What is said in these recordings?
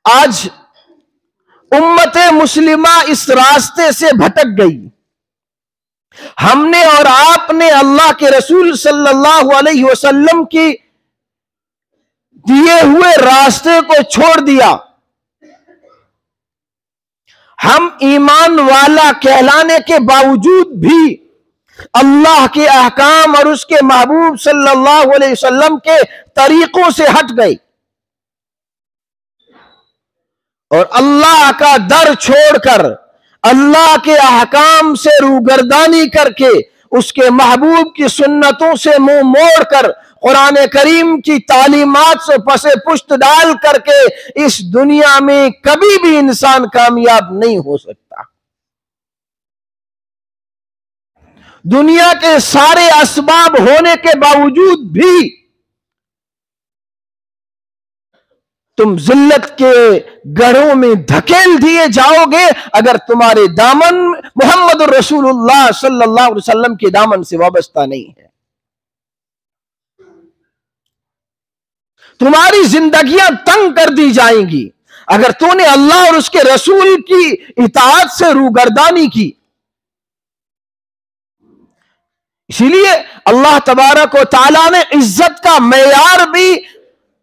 आज उम्मत मुस्लिमा इस रास्ते से भटक गई। हमने और आपने अल्लाह के रसूल सल्लल्लाहु अलैहि वसल्लम की दिए हुए रास्ते को छोड़ दिया। हम ईमान वाला कहलाने के बावजूद भी अल्लाह के अहकाम और उसके महबूब सल्लल्लाहु अलैहि वसल्लम के तरीकों से हट गए और अल्लाह का दर छोड़कर अल्लाह के अहकाम से रूगर्दानी करके उसके महबूब की सुन्नतों से मुंह मोड़कर कुरान करीम की तालीमात से पसे पुष्ट डाल करके इस दुनिया में कभी भी इंसान कामयाब नहीं हो सकता। दुनिया के सारे असबाब होने के बावजूद भी तुम जिल्लत के गढ़ों में धकेल दिए जाओगे अगर तुम्हारे दामन मोहम्मद रसूलुल्लाह सल्लल्लाहु अलैहि वसल्लम के दामन से वाबस्ता नहीं है। तुम्हारी जिंदगियां तंग कर दी जाएंगी अगर तूने अल्लाह और उसके रसूल की इताअत से रूगर्दानी की। इसीलिए अल्लाह तबारक व तआला ने इज्जत का मेयार भी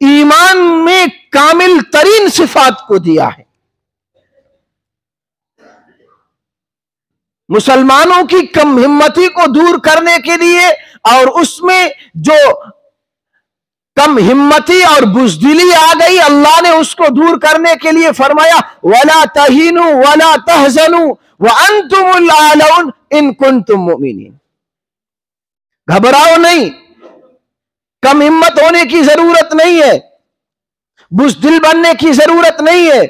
ईमान में कामिल तरीन सिफात को दिया है। मुसलमानों की कम हिम्मती को दूर करने के लिए और उसमें जो कम हिम्मती और बुज़दिली आ गई अल्लाह ने उसको दूर करने के लिए फरमाया वला तहीनु वला तहज़नु व अंतुमुल आलऊन इन कुंतुम मुमिनीन। घबराओ नहीं, कम हिम्मत होने की जरूरत नहीं है, बुज़दिल बनने की जरूरत नहीं है।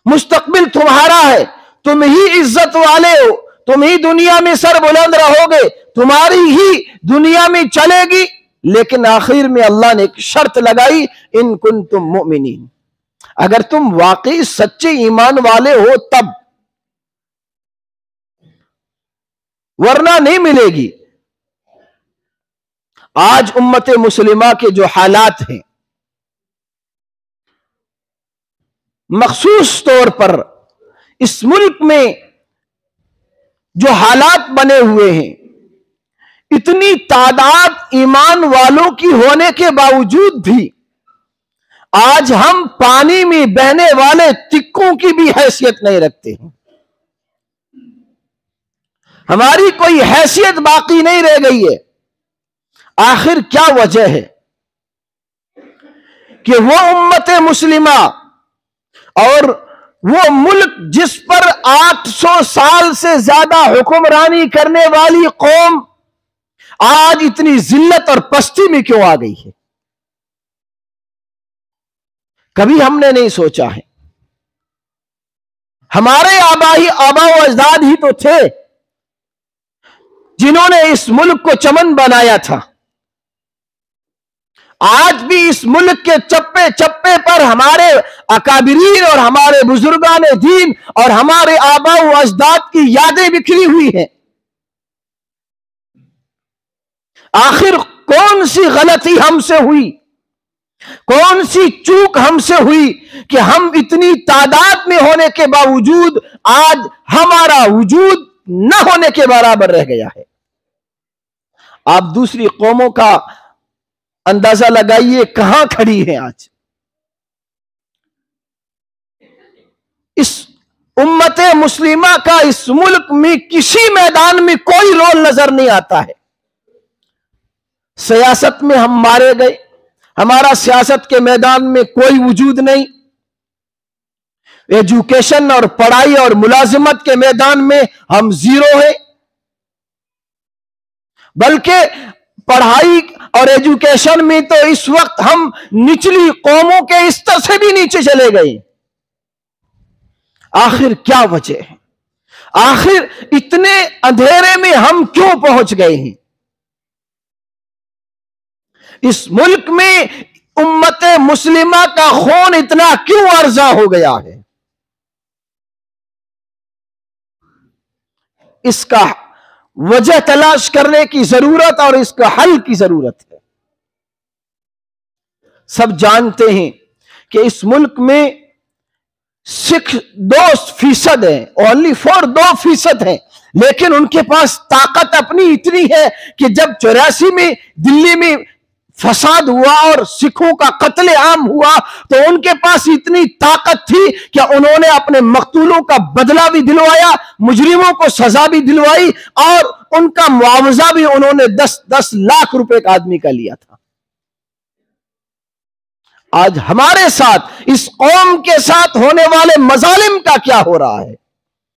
मुस्तकबिल तुम्हारा है, तुम ही इज्जत वाले हो, तुम ही दुनिया में सर बुलंद रहोगे, तुम्हारी ही दुनिया में चलेगी। लेकिन आखिर में अल्लाह ने एक शर्त लगाई इन कुंतुम मुमिनीन, अगर तुम वाकई सच्चे ईमान वाले हो तब, वरना नहीं मिलेगी। आज उम्मत मुस्लिमा के जो हालात हैं, मखसूस तौर पर इस मुल्क में जो हालात बने हुए हैं, इतनी तादाद ईमान वालों की होने के बावजूद भी आज हम पानी में बहने वाले तिक्कों की भी हैसियत नहीं रखते हैं। हमारी कोई हैसियत बाकी नहीं रह गई है। आखिर क्या वजह है कि वो उम्मत मुस्लिमा और वो मुल्क जिस पर 800 साल से ज्यादा हुक्मरानी करने वाली कौम आज इतनी जिल्लत और पस्ती में क्यों आ गई है? कभी हमने नहीं सोचा है। हमारे आबा अजदाद ही तो थे जिन्होंने इस मुल्क को चमन बनाया था। आज भी इस मुल्क के चप्पे चप्पे पर हमारे अकाबिरीन और हमारे बुजुर्गान दीन और हमारे आबा अजदाद की यादें बिखरी हुई हैं। आखिर कौन सी गलती हमसे हुई, कौन सी चूक हमसे हुई कि हम इतनी तादाद में होने के बावजूद आज हमारा वजूद न होने के बराबर रह गया है? आप दूसरी कौमों का अंदाजा लगाइए कहां खड़ी है आज। इस उम्मत मुस्लिमा का इस मुल्क में किसी मैदान में कोई रोल नजर नहीं आता है। सियासत में हम मारे गए, हमारा सियासत के मैदान में कोई वजूद नहीं। एजुकेशन और पढ़ाई और मुलाजिमत के मैदान में हम जीरो हैं। बल्कि पढ़ाई और एजुकेशन में तो इस वक्त हम निचली कौमों के स्तर से भी नीचे चले गए। आखिर क्या वजह है? आखिर इतने अंधेरे में हम क्यों पहुंच गए हैं? इस मुल्क में उम्मत मुस्लिमा का खून इतना क्यों अर्जा हो गया है? इसका वजह तलाश करने की जरूरत और इसका हल की जरूरत है। सब जानते हैं कि इस मुल्क में सिख 2% है, ओनली 2% है, लेकिन उनके पास ताकत अपनी इतनी है कि जब 84 में दिल्ली में फसाद हुआ और सिखों का कत्लेआम हुआ तो उनके पास इतनी ताकत थी कि उन्होंने अपने मकतूलों का बदला भी दिलवाया, मुजरिमों को सजा भी दिलवाई और उनका मुआवजा भी उन्होंने 10-10 लाख रुपए का आदमी का लिया था। आज हमारे साथ, इस कौम के साथ होने वाले मजालिम का क्या हो रहा है?